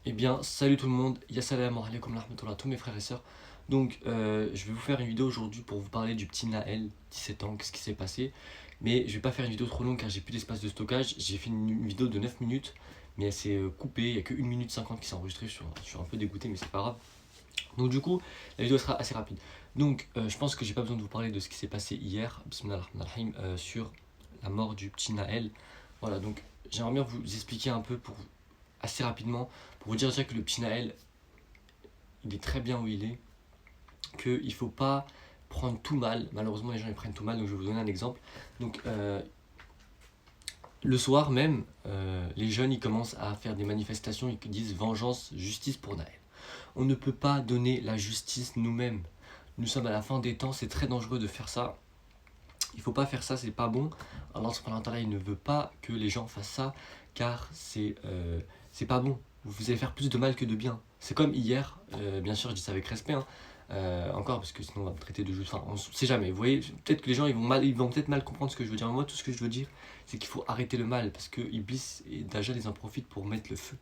Eh bien, salut tout le monde, Yassalamu alaikum wa rahmatullah, tous mes frères et sœurs. Donc, je vais vous faire une vidéo aujourd'hui pour vous parler du petit Naël, 17 ans, qu'est-ce qui s'est passé. Mais je vais pas faire une vidéo trop longue car j'ai plus d'espace de stockage. J'ai fait une vidéo de 9 minutes, mais elle s'est coupée, il n'y a que 1 minute 50 qui s'est enregistrée. Je suis un peu dégoûté, mais c'est pas grave. Donc, du coup, la vidéo sera assez rapide. Donc, je pense que j'ai pas besoin de vous parler de ce qui s'est passé hier, bismillah ar-Rahman ar-Rahim, sur la mort du petit Naël. Voilà, donc j'aimerais bien vous expliquer un peu assez rapidement pour vous dire déjà que le petit Naël, il est très bien où il est, qu'il ne faut pas prendre tout mal. Malheureusement, les gens ils prennent tout mal, donc je vais vous donner un exemple. Donc, le soir même, les jeunes ils commencent à faire des manifestations, ils disent vengeance, justice pour Naël. On ne peut pas donner la justice nous-mêmes. Nous sommes à la fin des temps, c'est très dangereux de faire ça. Il ne faut pas faire ça, c'est pas bon. Allah subhanahu wa ta'ala, il ne veut pas que les gens fassent ça, car c'est pas bon. Vous allez faire plus de mal que de bien. C'est comme hier, bien sûr, je dis ça avec respect, hein, encore, parce que sinon on va me traiter de juste. Enfin, on sait jamais. Vous voyez, peut-être que les gens ils vont peut-être mal comprendre ce que je veux dire. Moi, tout ce que je veux dire, c'est qu'il faut arrêter le mal, parce que Iblis et Dajjal, ils en profitent pour mettre le feu.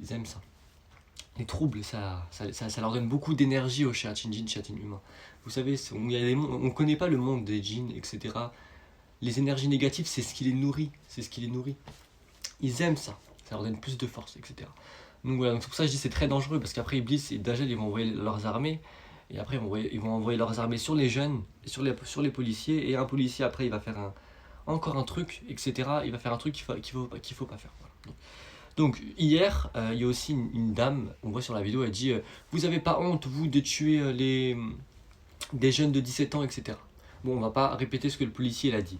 Ils aiment ça. Les troubles, ça leur donne beaucoup d'énergie aux shayatin djinn, shayatin humains. Vous savez, on ne connaît pas le monde des djinns, etc. Les énergies négatives, c'est ce qui les nourrit. C'est ce qui les nourrit. Ils aiment ça. Ça leur donne plus de force, etc. Donc voilà, donc c'est pour ça que je dis c'est très dangereux, parce qu'après Iblis et Dajjal, ils vont envoyer leurs armées. Et après, ils vont envoyer leurs armées sur les jeunes, sur les policiers. Et un policier, après, il va faire encore un truc, etc. Il va faire un truc qu'il faut pas faire. Voilà. Donc hier, il y a aussi une dame, on voit sur la vidéo, elle dit vous avez pas honte, vous, de tuer des jeunes de 17 ans, etc. Bon, on va pas répéter ce que le policier l'a dit.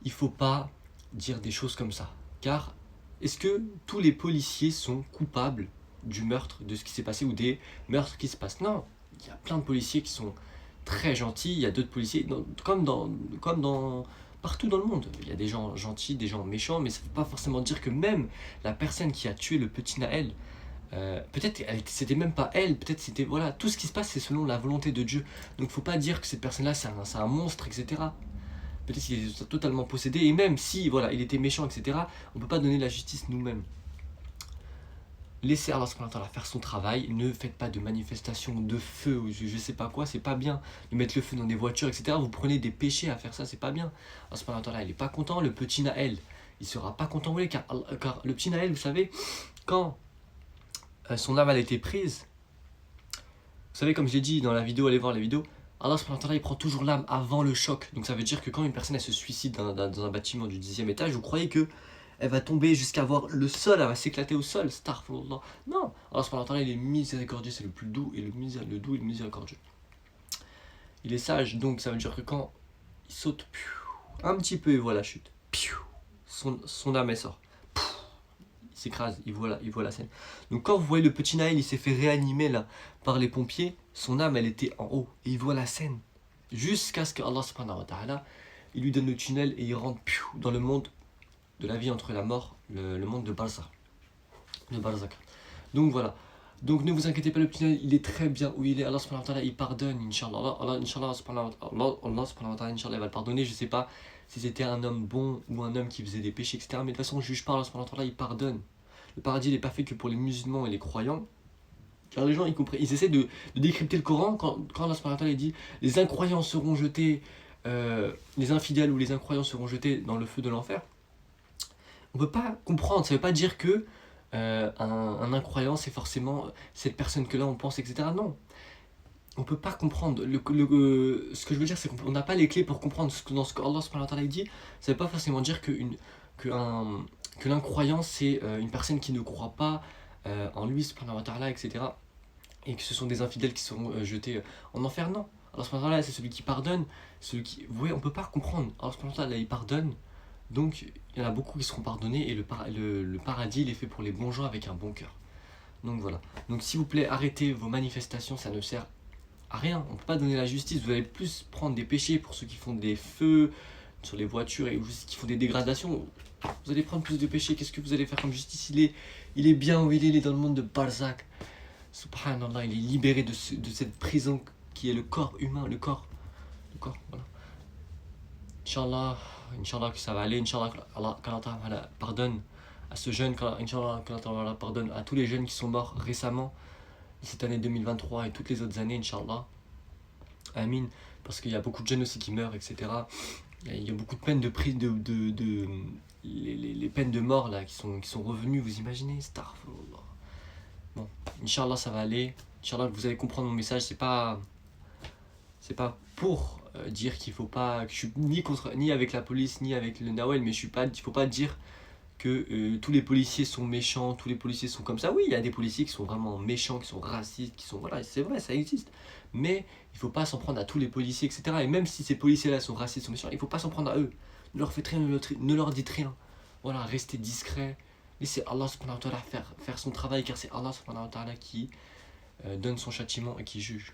Il faut pas dire des choses comme ça. Car est-ce que tous les policiers sont coupables du meurtre, de ce qui s'est passé, ou des meurtres qui se passent? Non, il y a plein de policiers qui sont très gentils, il y a d'autres policiers, comme dans partout dans le monde. Il y a des gens gentils, des gens méchants, mais ça ne veut pas forcément dire que même la personne qui a tué le petit Naël, peut-être c'était même pas elle, peut-être c'était, voilà, tout ce qui se passe c'est selon la volonté de Dieu. Donc il ne faut pas dire que cette personne-là c'est un monstre, etc. Peut-être qu'il est totalement possédé, et même si voilà, il était méchant, etc., on ne peut pas donner la justice nous-mêmes. Laissez Allah subhanahu wa ta'ala faire son travail, ne faites pas de manifestations de feu ou je sais pas quoi, c'est pas bien. De mettre le feu dans des voitures, etc. Vous prenez des péchés à faire ça, c'est pas bien. Allah subhanahu wa ta'ala, il est pas content, le petit Naël, il sera pas content, car le petit Naël, vous savez, quand son âme a été prise, vous savez, comme je l'ai dit dans la vidéo, allez voir la vidéo, Allah subhanahu wa ta'ala, il prend toujours l'âme avant le choc. Donc ça veut dire que quand une personne elle se suicide dans un bâtiment du 10e étage, vous croyez que elle va tomber jusqu'à voir le sol, elle va s'éclater au sol, astaghfirullah. Non, Allah subhanahu wa ta'ala, il est miséricordieux, c'est le plus doux et le doux et le miséricordieux. Il est sage, donc ça veut dire que quand il saute un petit peu, il voit la chute. Son âme elle sort. Il s'écrase, il voit la scène. Donc quand vous voyez le petit Naël, il s'est fait réanimer là par les pompiers, son âme elle était en haut et il voit la scène. Jusqu'à ce que Allah subhanahu wa ta'ala, il lui donne le tunnel et il rentre dans le monde de la vie entre la mort, le monde de Barzakh. Donc voilà. Donc ne vous inquiétez pas, le petit Naël, il est très bien où il est. Allah subhanahu wa ta'ala, il pardonne, Inch'Allah. Allah subhanahu wa ta'ala, Inch'Allah, il va le pardonner. Je sais pas si c'était un homme bon ou un homme qui faisait des péchés, etc. Mais de toute façon, on ne juge pas, Allah subhanahu wa ta'ala, il pardonne. Le paradis n'est pas fait que pour les musulmans et les croyants. Car les gens, ils essaient de décrypter le Coran quand Allah subhanahu wa ta'ala dit les incroyants seront jetés, les infidèles ou les incroyants seront jetés dans le feu de l'enfer. On ne peut pas comprendre, ça ne veut pas dire que un incroyant c'est forcément cette personne que là on pense, etc. Non, on ne peut pas comprendre. Ce que je veux dire, c'est qu'on n'a pas les clés pour comprendre dans ce que Allah subhanahu wa ta'ala dit. Ça ne veut pas forcément dire que l'incroyant c'est une personne qui ne croit pas en lui subhanahu wa ta'ala, etc. Et que ce sont des infidèles qui seront jetés en enfer. Non, Allah subhanahu wa ta'ala, c'est celui qui pardonne, celui qui... Vous voyez, on ne peut pas comprendre. Allah subhanahu wa ta'ala, il pardonne. Donc, il y en a beaucoup qui seront pardonnés et le paradis, il est fait pour les bons gens avec un bon cœur. Donc voilà. Donc s'il vous plaît, arrêtez vos manifestations, ça ne sert à rien. On ne peut pas donner la justice. Vous allez plus prendre des péchés pour ceux qui font des feux sur les voitures et qui font des dégradations. Vous allez prendre plus de péchés. Qu'est-ce que vous allez faire comme justice? Il est bien où il est dans le monde de Barzakh. Subhanallah, il est libéré de cette prison qui est le corps humain, le corps, voilà. Inch'Allah que ça va aller, Inch'Allah qu'Allah pardonne à ce jeune, Inch'Allah, qu'Allah pardonne à tous les jeunes qui sont morts récemment, cette année 2023 et toutes les autres années, Inch'Allah. Amin. Parce qu'il y a beaucoup de jeunes aussi qui meurent, etc. Il y a beaucoup de peines de prise les peines de mort là qui sont revenues, vous imaginez? Astaghfirullah. Bon, Inch'Allah ça va aller. Inch'Allah vous allez comprendre mon message, c'est pas pour dire qu'il faut pas, que je suis ni avec la police ni avec le Nawel, mais il faut pas dire que tous les policiers sont méchants, tous les policiers sont comme ça. Oui, il y a des policiers qui sont vraiment méchants, qui sont racistes, qui sont voilà, c'est vrai, ça existe. Mais il faut pas s'en prendre à tous les policiers, etc. Et même si ces policiers-là sont racistes, sont méchants, il faut pas s'en prendre à eux. Ne leur faites rien, ne leur dites rien. Voilà, restez discret. Laissez Allah subhanahu wa ta'ala faire son travail, car c'est Allah subhanahu wa ta'ala qui donne son châtiment et qui juge.